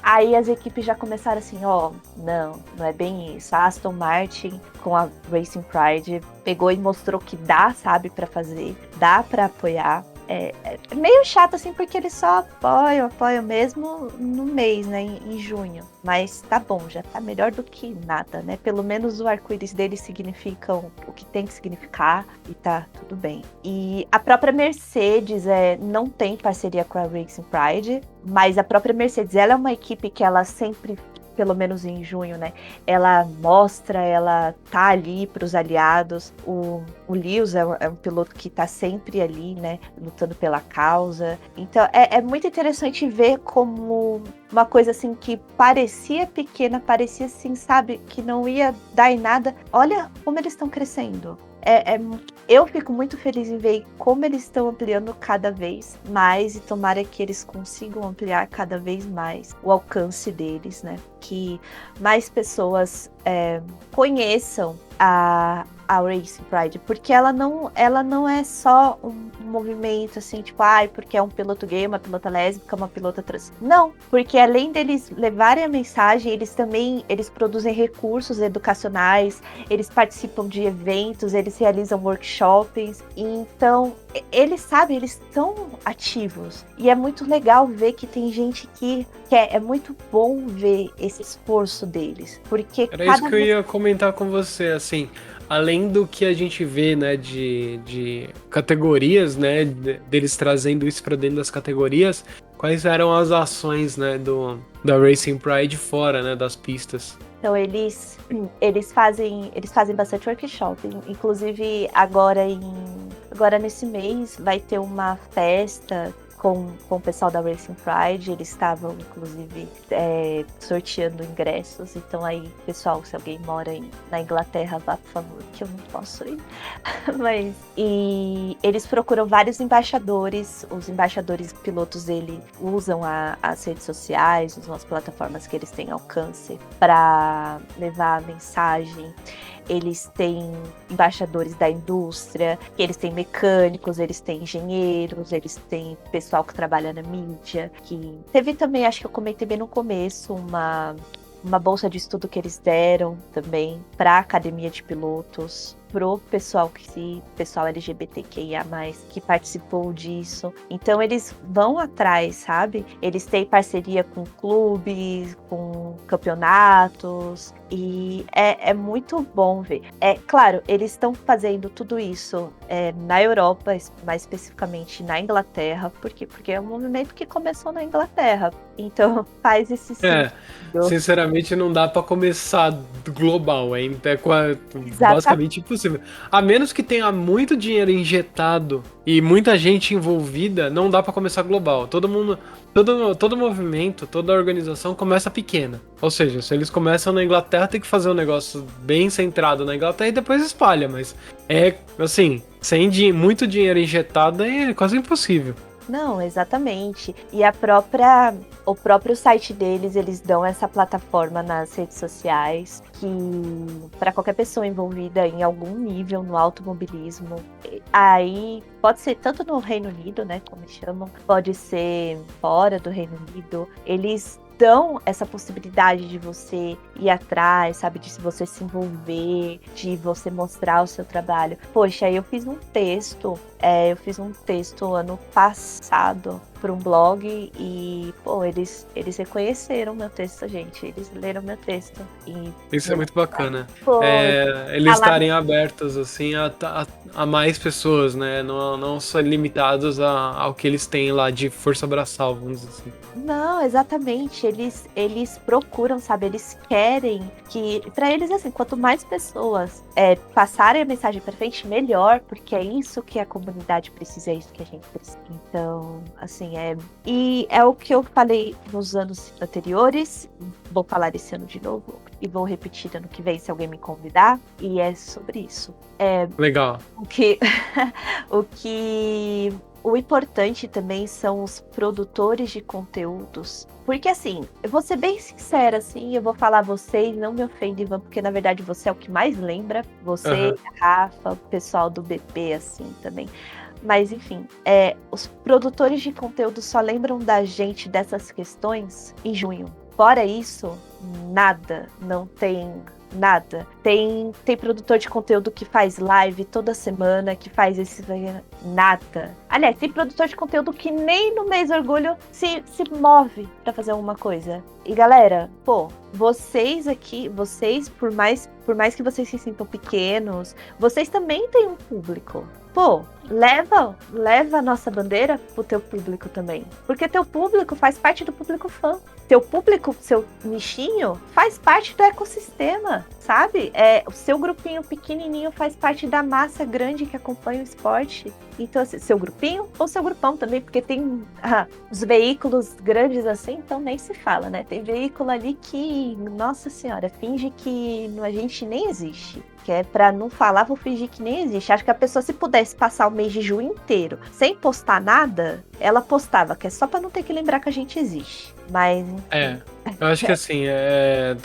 aí as equipes já começaram assim, não é bem isso. A Aston Martin com a Racing Pride pegou e mostrou que dá, sabe, pra fazer, dá pra apoiar. É meio chato, assim, porque eles só apoiam mesmo no mês, né, em junho. Mas tá bom, já tá melhor do que nada, né? Pelo menos o arco-íris deles significa o que tem que significar e tá tudo bem. E a própria Mercedes não tem parceria com a Racing Pride, mas a própria Mercedes, ela é uma equipe que ela sempre... pelo menos em junho, né? Ela tá ali para os aliados. O Lewis é um piloto que tá sempre ali, né? Lutando pela causa. Então, é muito interessante ver como uma coisa assim que parecia pequena, parecia assim, sabe? Que não ia dar em nada. Olha como eles estão crescendo. Eu fico muito feliz em ver como eles estão ampliando cada vez mais, e tomara que eles consigam ampliar cada vez mais o alcance deles, né? Que mais pessoas conheçam a Racing Pride, porque ela não é só um movimento assim, tipo, porque é um piloto gay, uma pilota lésbica, uma pilota trans. Não, porque além deles levarem a mensagem, eles produzem recursos educacionais, eles participam de eventos, eles realizam workshops, então eles estão ativos, e é muito legal ver que tem gente que quer, é muito bom ver esse esforço deles, porque era isso que eu ia comentar com você, assim, além do que a gente vê, né, de categorias, né, deles trazendo isso para dentro das categorias, quais eram as ações, né, da Racing Pride fora, né, das pistas. Então eles fazem bastante workshop. Inclusive agora nesse mês vai ter uma festa com o pessoal da Racing Pride. Eles estavam inclusive sorteando ingressos. Então aí, pessoal, se alguém mora na Inglaterra, vá, por favor, que eu não posso ir. E eles procuram vários embaixadores. Os embaixadores pilotos, eles usam as redes sociais, usam as plataformas que eles têm alcance para levar a mensagem. Eles têm embaixadores da indústria, eles têm mecânicos, eles têm engenheiros, eles têm pessoal que trabalha na mídia. Que teve também, acho que eu comentei bem no começo, uma bolsa de estudo que eles deram também para a academia de pilotos, pro pessoal pessoal LGBTQIA+, que participou disso. Então eles vão atrás, sabe? Eles têm parceria com clubes, com campeonatos, e é muito bom ver. Claro, eles estão fazendo tudo isso na Europa, mais especificamente na Inglaterra. Por quê? Porque é um movimento que começou na Inglaterra. Então faz esse sentido. Sinceramente, não dá pra começar global, basicamente impossível. A menos que tenha muito dinheiro injetado e muita gente envolvida, não dá pra começar global. Todo movimento, toda organização começa pequena. Ou seja, se eles começam na Inglaterra, tem que fazer um negócio bem centrado na Inglaterra e depois espalha. Mas assim, sem muito dinheiro injetado é quase impossível. Não, exatamente. E o próprio site deles, eles dão essa plataforma nas redes sociais que para qualquer pessoa envolvida em algum nível no automobilismo, aí pode ser tanto no Reino Unido, né, como chamam, pode ser fora do Reino Unido, eles dão essa possibilidade de você ir atrás, sabe, de você se envolver, de você mostrar o seu trabalho. Poxa, eu fiz um texto ano passado para um blog e, eles reconheceram meu texto, gente. Eles leram meu texto. Isso é muito bacana. Eles estarem abertos, assim, a mais pessoas, né? Não só limitados ao que eles têm lá de força braçal, vamos dizer assim. Não, exatamente. Eles procuram, sabe? Eles querem que... Pra eles, assim, quanto mais pessoas passarem a mensagem pra frente, melhor. Porque é isso que a comunidade precisa, é isso que a gente precisa. Então, assim, E é o que eu falei nos anos anteriores. Vou falar esse ano de novo. E vou repetir ano que vem, se alguém me convidar. E é sobre isso. Legal. O importante também são os produtores de conteúdos. Porque, assim, eu vou ser bem sincera, assim, eu vou falar vocês, não me ofende, Ivan, porque na verdade você é o que mais lembra. Você, Rafa, o pessoal do BP, assim, também. Mas, enfim, os produtores de conteúdo só lembram da gente dessas questões em junho. Fora isso, nada, não tem nada. Tem produtor de conteúdo que faz live toda semana, que faz esse... Nada. Aliás, tem produtor de conteúdo que nem no mês do orgulho se move pra fazer alguma coisa. E galera, vocês aqui, por mais que vocês se sintam pequenos, vocês também têm um público. Leva a nossa bandeira pro teu público também. Porque teu público faz parte do público fã. Teu público, seu nichinho, faz parte do ecossistema, sabe? O seu grupinho pequenininho faz parte da massa grande que acompanha o esporte. Então, assim, seu grupinho ou seu grupão também, porque tem os veículos grandes assim, então nem se fala, né? Tem veículo ali que, nossa senhora, finge que a gente nem existe. Que é pra não falar, vou fingir que nem existe. Acho que a pessoa, se pudesse passar o mês de junho inteiro sem postar nada, ela postava, que é só pra não ter que lembrar que a gente existe. Mas... eu acho que assim,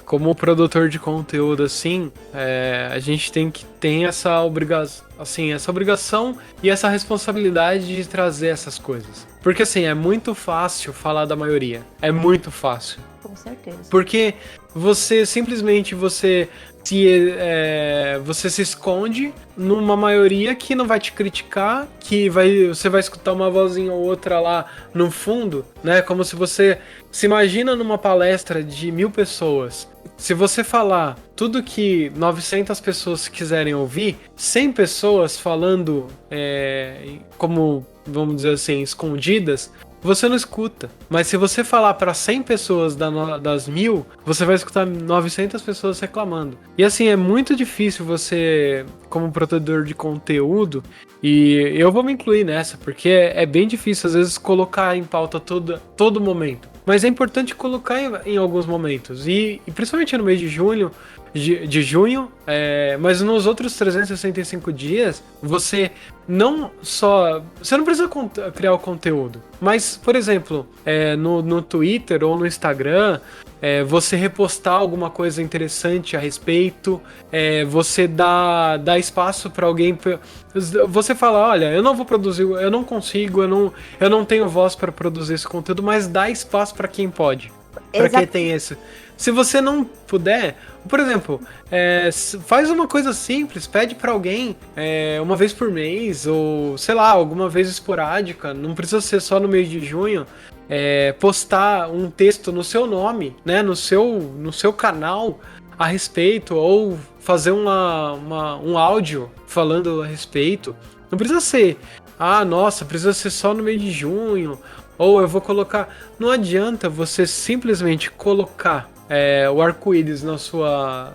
como produtor de conteúdo, assim, a gente tem que ter essa obrigação e essa responsabilidade de trazer essas coisas. Porque assim, é muito fácil falar da maioria. É muito fácil. Com certeza. Porque você simplesmente você se esconde numa maioria que não vai te criticar, que você vai escutar uma vozinha ou outra lá no fundo, né? Como se você se imagina numa palestra de 1000 pessoas. Se você falar tudo que 900 pessoas quiserem ouvir, 100 pessoas falando como, vamos dizer assim, escondidas, você não escuta. Mas se você falar para 100 pessoas das 1000, você vai escutar 900 pessoas reclamando. E assim, é muito difícil você, como produtor de conteúdo, e eu vou me incluir nessa, porque é bem difícil às vezes colocar em pauta todo momento. Mas é importante colocar em alguns momentos. E principalmente no mês de junho, mas nos outros 365 dias, você não precisa criar o conteúdo. Mas, por exemplo, no Twitter ou no Instagram, você repostar alguma coisa interessante a respeito, você dá espaço para alguém. Você fala, olha, eu não vou produzir, eu não consigo, eu não tenho voz para produzir esse conteúdo, mas dá espaço para quem pode. Para quem tem esse. Se você não puder, por exemplo, faz uma coisa simples, pede pra alguém uma vez por mês, ou sei lá, alguma vez esporádica, não precisa ser só no mês de junho, postar um texto no seu nome, né, no seu canal a respeito, ou fazer um áudio falando a respeito. Não precisa ser, precisa ser só no mês de junho, ou eu vou colocar. Não adianta você simplesmente colocar o arco-íris na sua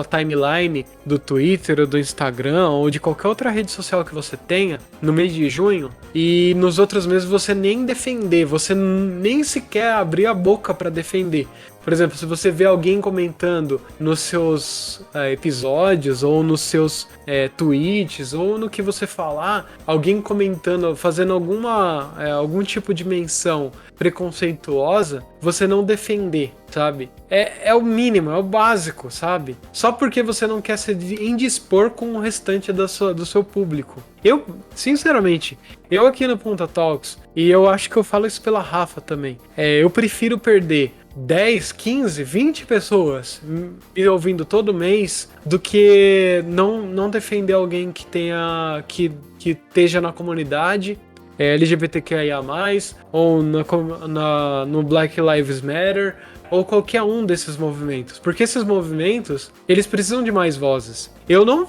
timeline do Twitter ou do Instagram ou de qualquer outra rede social que você tenha no mês de junho, e nos outros meses você nem defender, você nem sequer abrir a boca para defender. Por exemplo, se você vê alguém comentando nos seus episódios, ou nos seus tweets, ou no que você falar, alguém comentando, fazendo algum tipo de menção preconceituosa, você não defender, sabe? É o mínimo, é o básico, sabe? Só porque você não quer se indispor com o restante do seu público. Eu, sinceramente, eu aqui no Ponta Talks, e eu acho que eu falo isso pela Rafa também, eu prefiro perder 10, 15, 20 pessoas me ouvindo todo mês do que não defender alguém que esteja na comunidade LGBTQIA+, ou no Black Lives Matter, ou qualquer um desses movimentos. Porque esses movimentos, eles precisam de mais vozes. Eu não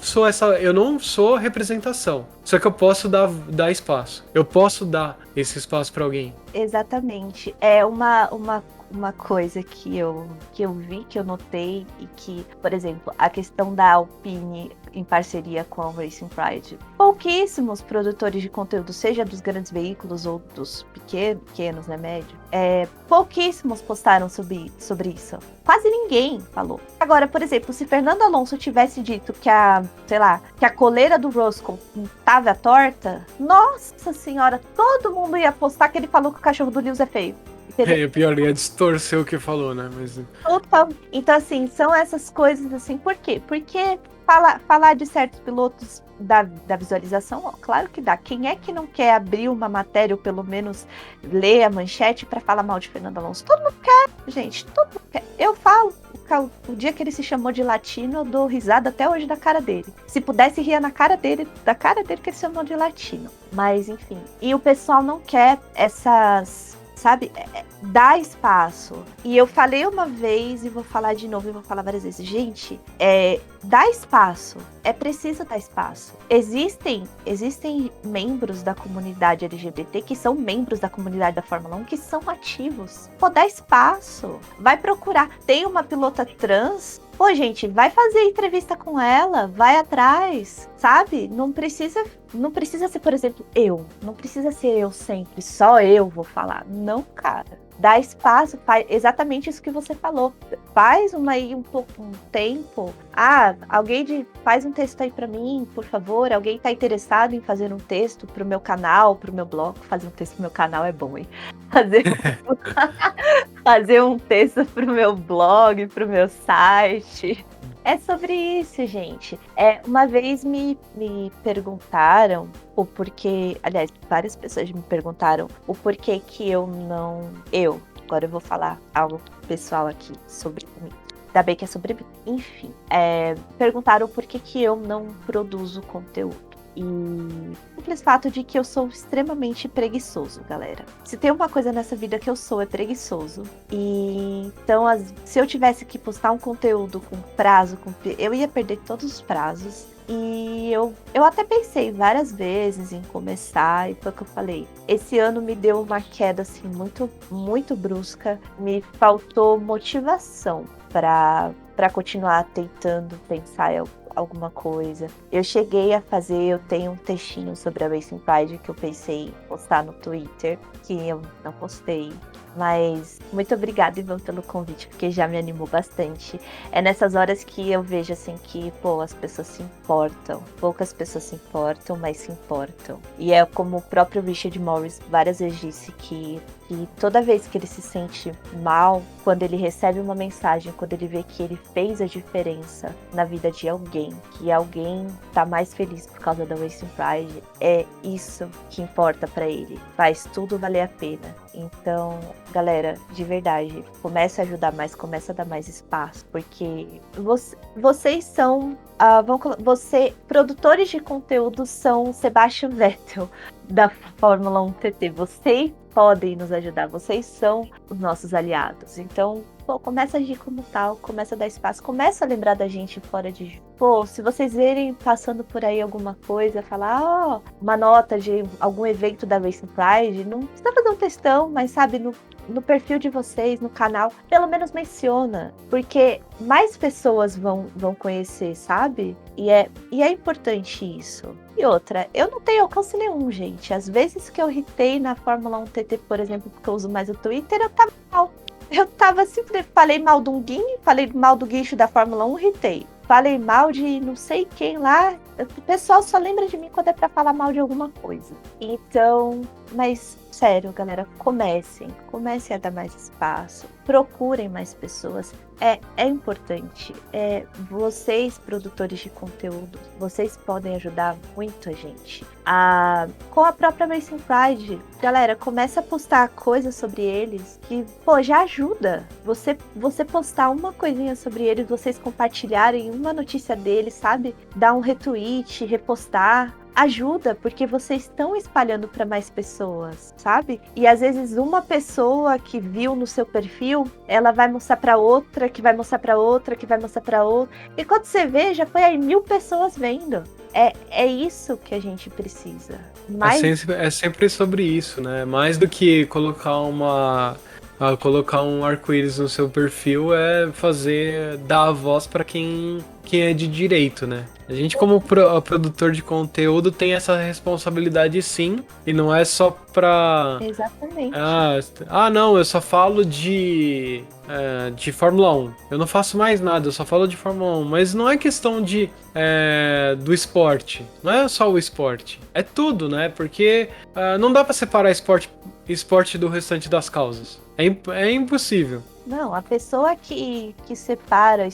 sou representação, só que eu posso dar espaço. Eu posso dar esse espaço para alguém. Exatamente. É uma coisa que eu vi, que eu notei, e que, por exemplo, a questão da Alpine em parceria com a Racing Pride. Pouquíssimos produtores de conteúdo, seja dos grandes veículos ou dos pequenos, né, médio, pouquíssimos postaram sobre isso. Quase ninguém falou. Agora, por exemplo, se Fernando Alonso tivesse dito que a coleira do Roscoe tava torta, nossa senhora, todo mundo ia postar que ele falou que o cachorro do Lewis é feio. Pior, ia distorcer o que falou, né? Mas... Total. Então, assim, são essas coisas, assim, por quê? Porque falar de certos pilotos da visualização, ó, claro que dá. Quem é que não quer abrir uma matéria, ou pelo menos ler a manchete pra falar mal de Fernando Alonso? Todo mundo quer, gente, todo mundo quer. Eu falo, o dia que ele se chamou de latino, eu dou risada até hoje da cara dele. Se pudesse, ria da cara dele que ele se chamou de latino. Mas, enfim. E o pessoal não quer essas... Sabe? Dá espaço. E eu falei uma vez e vou falar de novo e vou falar várias vezes. Gente, dá espaço. É preciso dar espaço. Existem membros da comunidade LGBT que são membros da comunidade da Fórmula 1 que são ativos. Pô, dá espaço. Vai procurar. Tem uma pilota trans. Pô, gente, vai fazer entrevista com ela, vai atrás, sabe? Não precisa ser, por exemplo, eu. Não precisa ser eu sempre, só eu vou falar. Não, cara. Dá espaço, faz exatamente isso que você falou. Faz um tempo. Faz um texto aí pra mim, por favor. Alguém tá interessado em fazer um texto pro meu canal, pro meu blog? Fazer um texto pro meu canal é bom, hein? Fazer um texto pro meu blog, pro meu site. É sobre isso, gente. Uma vez me perguntaram o porquê... Aliás, várias pessoas me perguntaram o porquê que agora eu vou falar algo pessoal aqui sobre mim. Ainda bem que é sobre mim. Enfim, perguntaram por que eu não produzo conteúdo. E o simples fato de que eu sou extremamente preguiçoso, galera. Se tem uma coisa nessa vida que eu sou, é preguiçoso. E então, se eu tivesse que postar um conteúdo com prazo, eu ia perder todos os prazos. E eu até pensei várias vezes em começar, e foi o que eu falei. Esse ano me deu uma queda assim muito, muito brusca. Me faltou motivação para continuar tentando pensar em alguma coisa. Eu cheguei a fazer, eu tenho um textinho sobre a Racing Pride que eu pensei em postar no Twitter, que eu não postei. Mas muito obrigada, Ivan, pelo convite, porque já me animou bastante. É nessas horas que eu vejo, assim, que, pô, as pessoas se importam. Poucas pessoas se importam, mas se importam. E é como o próprio Richard Morris várias vezes disse, que toda vez que ele se sente mal, quando ele recebe uma mensagem, quando ele vê que ele fez a diferença na vida de alguém, que alguém tá mais feliz por causa da Racing Pride, é isso que importa pra ele. Faz tudo valer a pena. Então, galera, de verdade, comece a ajudar mais, comece a dar mais espaço, porque vocês são, produtores de conteúdo, são Sebastian Vettel da Fórmula 1 TT. Vocês podem nos ajudar, vocês são os nossos aliados. Então, pô, começa a agir como tal, começa a dar espaço, começa a lembrar da gente fora de... Pô, se vocês verem passando por aí alguma coisa, falar, uma nota de algum evento da Racing Pride, não precisa fazer um textão, mas sabe, no perfil de vocês, no canal, pelo menos menciona, porque mais pessoas vão conhecer, sabe? E é importante isso. E outra, eu não tenho alcance nenhum, gente. Às vezes que eu irritei na Fórmula 1 TT, por exemplo, porque eu uso mais o Twitter, eu tava mal. Eu tava simplesmente, falei mal do guincho, falei mal do guincho da Fórmula 1, irritei. Falei mal de não sei quem lá. O pessoal só lembra de mim quando é pra falar mal de alguma coisa. Então, mas sério, galera, comecem a dar mais espaço. Procurem mais pessoas. É importante. Vocês, produtores de conteúdo, vocês podem ajudar muito a gente. Com a própria Racing Pride, galera, começa a postar coisas sobre eles que, pô, já ajuda. Você postar uma coisinha sobre eles, vocês compartilharem uma notícia deles, sabe? Dar um retweet, repostar. Ajuda, porque vocês estão espalhando para mais pessoas, sabe? E às vezes uma pessoa que viu no seu perfil, ela vai mostrar para outra, que vai mostrar para outra, que vai mostrar para outra. E quando você vê, já foi aí 1000 pessoas vendo. É isso que a gente precisa. É sempre sobre isso, né? Mais do que colocar um arco-íris no seu perfil, dar a voz para quem é de direito, né? A gente, como produtor de conteúdo, tem essa responsabilidade, sim, e não é só pra... Exatamente. Não, eu só falo de Fórmula 1. Eu não faço mais nada, eu só falo de Fórmula 1. Mas não é questão do esporte. Não é só o esporte. É tudo, né? Porque não dá pra separar esporte do restante das causas. É impossível. Não, a pessoa que separa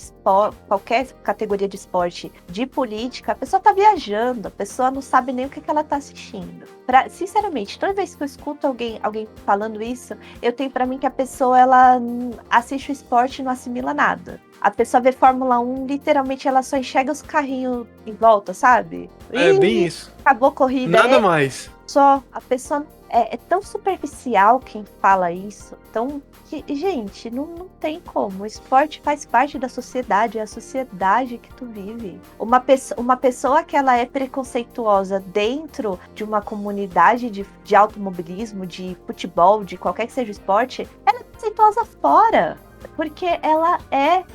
qualquer categoria de esporte de política, a pessoa tá viajando, a pessoa não sabe nem o que ela tá assistindo. Sinceramente, toda vez que eu escuto alguém falando isso, eu tenho pra mim que a pessoa, ela assiste o esporte e não assimila nada. A pessoa vê Fórmula 1, literalmente ela só enxerga os carrinhos em volta, sabe? Bem isso. Acabou a corrida. Nada mais. Só, a pessoa... É tão superficial quem fala isso. Então, gente, não tem como. O esporte faz parte da sociedade, é a sociedade que tu vive. Uma pessoa que ela é preconceituosa dentro de uma comunidade de automobilismo, de futebol, de qualquer que seja o esporte, ela é preconceituosa fora. Porque ela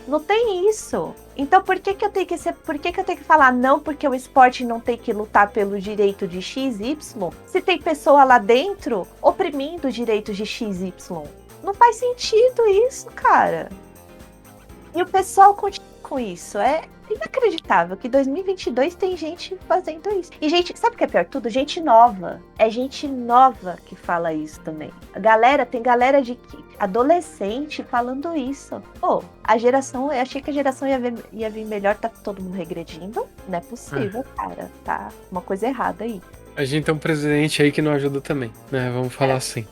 não tem isso. Então por que eu tenho que falar não, porque o esporte não tem que lutar pelo direito de XY, se tem pessoa lá dentro oprimindo os direitos de XY? Não faz sentido isso, cara. E o pessoal continua com isso. É inacreditável que em 2022 tem gente fazendo isso. E gente, sabe o que é pior de tudo? Gente nova. É gente nova que fala isso também. Tem galera de adolescente falando isso. Pô, eu achei que a geração ia vir melhor, tá todo mundo regredindo. Não é possível, cara. Tá uma coisa errada aí. A gente tem um presidente aí que não ajuda também, né? Vamos falar assim.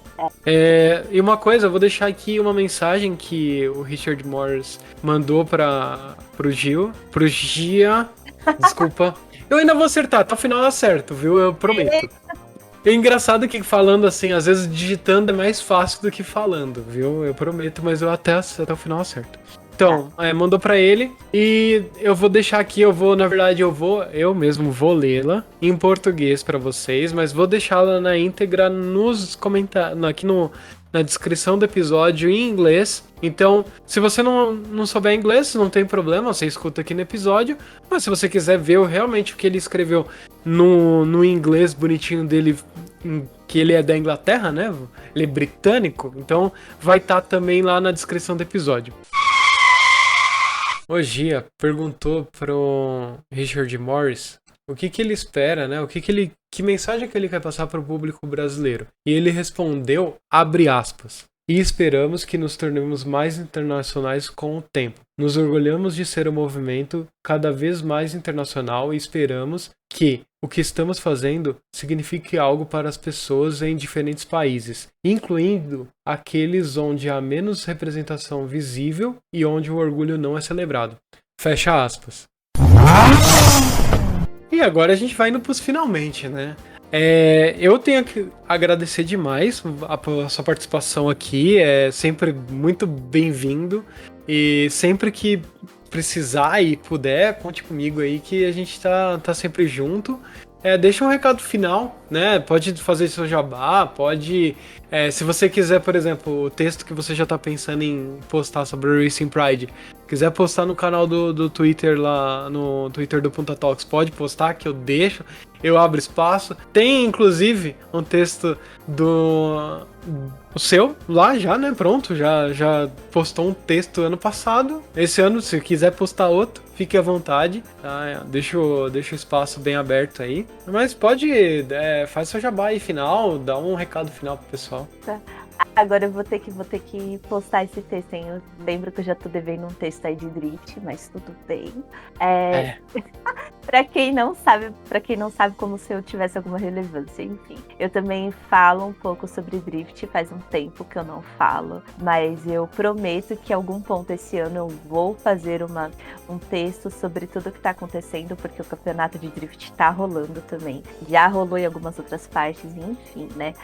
E uma coisa, eu vou deixar aqui uma mensagem que o Richard Morris mandou pro Gia. Desculpa. Eu ainda vou acertar, até o final eu acerto, viu? Eu prometo. É engraçado que falando assim, às vezes digitando é mais fácil do que falando, viu? Eu prometo, mas eu até o final acerto. Então, mandou pra ele e eu vou deixar aqui, eu mesmo vou lê-la em português pra vocês, mas vou deixá-la na íntegra nos comentários, aqui na descrição do episódio em inglês. Então, se você não souber inglês, não tem problema, você escuta aqui no episódio, mas se você quiser ver realmente o que ele escreveu no inglês bonitinho dele, que ele é da Inglaterra, né? Ele é britânico, então vai estar também lá na descrição do episódio. O Gia perguntou pro Richard Morris o que ele espera, né? Que mensagem que ele quer passar para o público brasileiro. E ele respondeu, abre aspas, e esperamos que nos tornemos mais internacionais com o tempo. Nos orgulhamos de ser um movimento cada vez mais internacional e esperamos que o que estamos fazendo signifique algo para as pessoas em diferentes países, incluindo aqueles onde há menos representação visível e onde o orgulho não é celebrado. Fecha aspas. E agora a gente vai indo pros finalmente, né? Eu tenho que agradecer demais a sua participação aqui, é sempre muito bem-vindo e sempre que precisar e puder, conte comigo aí que a gente tá sempre junto. Deixa um recado final, né? Pode fazer seu jabá, pode... se você quiser, por exemplo, o texto que você já tá pensando em postar sobre o Racing Pride, quiser postar no canal do Twitter, lá no Twitter do Punta Talks, pode postar que eu deixo, eu abro espaço. Tem, inclusive, um texto o seu lá já, né? Pronto, já postou um texto ano passado. Esse ano, se quiser postar outro, fique à vontade, tá? Deixa o espaço bem aberto aí. Mas pode, faz seu jabá aí final, dá um recado final pro pessoal. Tá. Agora eu vou ter que postar esse texto, hein? Eu lembro que eu já tô devendo um texto aí de drift, mas tudo bem. Pra quem não sabe, como se eu tivesse alguma relevância, enfim. Eu também falo um pouco sobre drift, faz um tempo que eu não falo, mas eu prometo que em algum ponto esse ano eu vou fazer um texto sobre tudo que tá acontecendo, porque o campeonato de drift tá rolando também. Já rolou em algumas outras partes, enfim, né?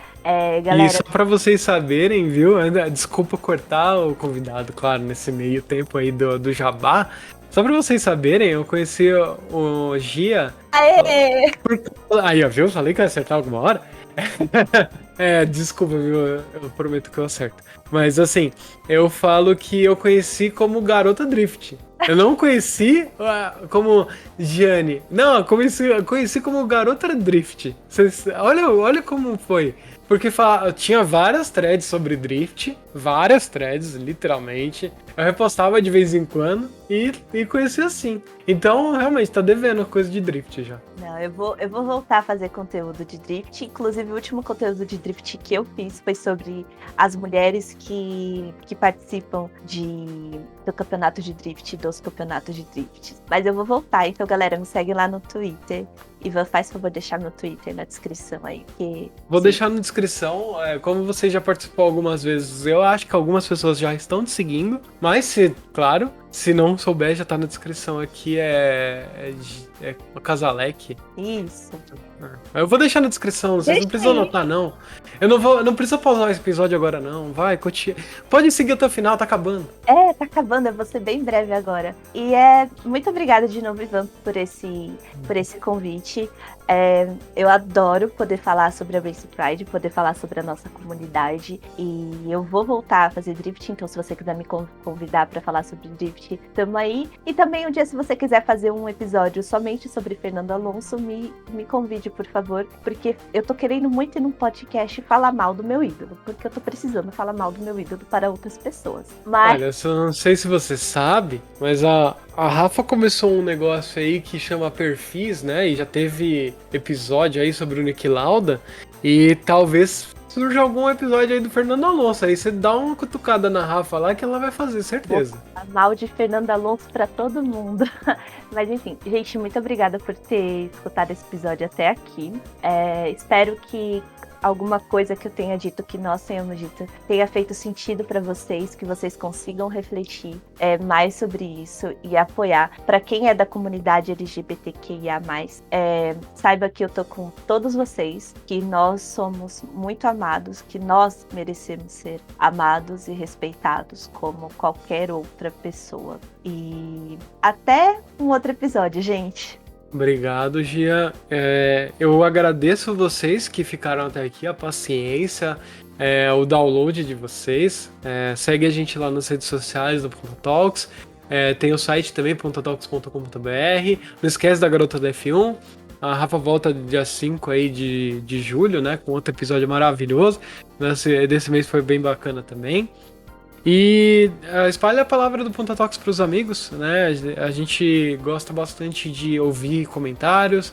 Galera... E só pra vocês saberem, viu? Desculpa cortar o convidado, claro, nesse meio tempo aí do jabá. Só pra vocês saberem, eu conheci o Gia... Aê! Aí, ó, viu? Falei que ia acertar alguma hora. Desculpa, viu? Eu prometo que eu acerto. Mas, assim, eu falo que eu conheci como Garota Drift. Eu não conheci como Gianni. Não, eu conheci como Garota Drift. Olha como foi. Porque tinha várias threads sobre drift, várias threads, literalmente. Eu repostava de vez em quando e conhecia assim. Então, realmente, tá devendo coisa de drift já. Não, eu vou voltar a fazer conteúdo de drift. Inclusive, o último conteúdo de drift que eu fiz foi sobre as mulheres que participam do campeonato de drift, dos campeonatos de drift. Mas eu vou voltar, então, galera, me segue lá no Twitter. Ivan, faz favor de deixar meu Twitter na descrição aí. Vou deixar na descrição. Como você já participou algumas vezes, eu acho que algumas pessoas já estão te seguindo. Mas, claro, se não souber, já tá na descrição aqui. É o Casalec. Isso. Eu vou deixar na descrição, vocês não precisam anotar, não. Eu não preciso pausar esse episódio agora, não. Vai, continua. Pode seguir até o final, tá acabando. Tá acabando, eu vou ser bem breve agora. E muito obrigada de novo, Ivan, por esse convite. Eu adoro poder falar sobre a Race Pride, poder falar sobre a nossa comunidade. E eu vou voltar a fazer drift, então se você quiser me convidar para falar sobre drift, tamo aí. E também um dia, se você quiser fazer um episódio somente sobre Fernando Alonso, me convide, por favor, porque eu tô querendo muito ir num podcast falar mal do meu ídolo, porque eu tô precisando falar mal do meu ídolo para outras pessoas. Mas... Olha, eu não sei se você sabe, mas a Rafa começou um negócio aí que chama Perfis, né? E já teve episódio aí sobre o Niki Lauda. E talvez surja algum episódio aí do Fernando Alonso. Aí você dá uma cutucada na Rafa lá que ela vai fazer, certeza. Mal de Fernando Alonso pra todo mundo. Mas enfim, gente, muito obrigada por ter escutado esse episódio até aqui. Espero que alguma coisa que eu tenha dito, que nós tenhamos dito, tenha feito sentido para vocês, que vocês consigam refletir mais sobre isso e apoiar. Para quem é da comunidade LGBTQIA+, saiba que eu tô com todos vocês, que nós somos muito amados, que nós merecemos ser amados e respeitados como qualquer outra pessoa. E até um outro episódio, gente. Obrigado, Gia. Eu agradeço vocês que ficaram até aqui, a paciência, o download de vocês. Segue a gente lá nas redes sociais do Ponta Talks. Tem o site também, pontatalks.com.br. Não esquece da Garota da F1. A Rafa volta dia 5 aí de julho, né? Com outro episódio maravilhoso. Desse mês foi bem bacana também. E espalhe a palavra do Ponta Talks para os amigos, né? A gente gosta bastante de ouvir comentários,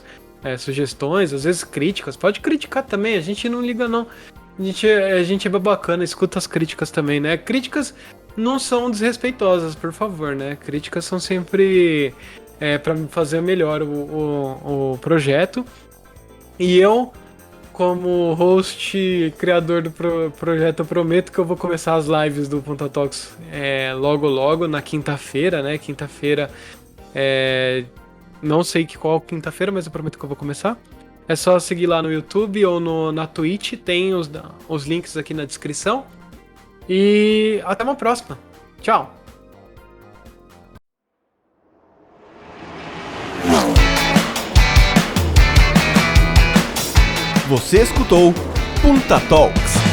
sugestões, às vezes críticas. Pode criticar também, a gente não liga não. A gente é bacana, escuta as críticas também, né? Críticas não são desrespeitosas, por favor, né? Críticas são sempre para fazer melhor o projeto. E eu, como host, criador do projeto, eu prometo que eu vou começar as lives do Ponta Talks logo, na quinta-feira, né? Quinta-feira, não sei qual quinta-feira, mas eu prometo que eu vou começar. É só seguir lá no YouTube ou na Twitch, tem os links aqui na descrição. E até uma próxima. Tchau! Você escutou Ponta Talks.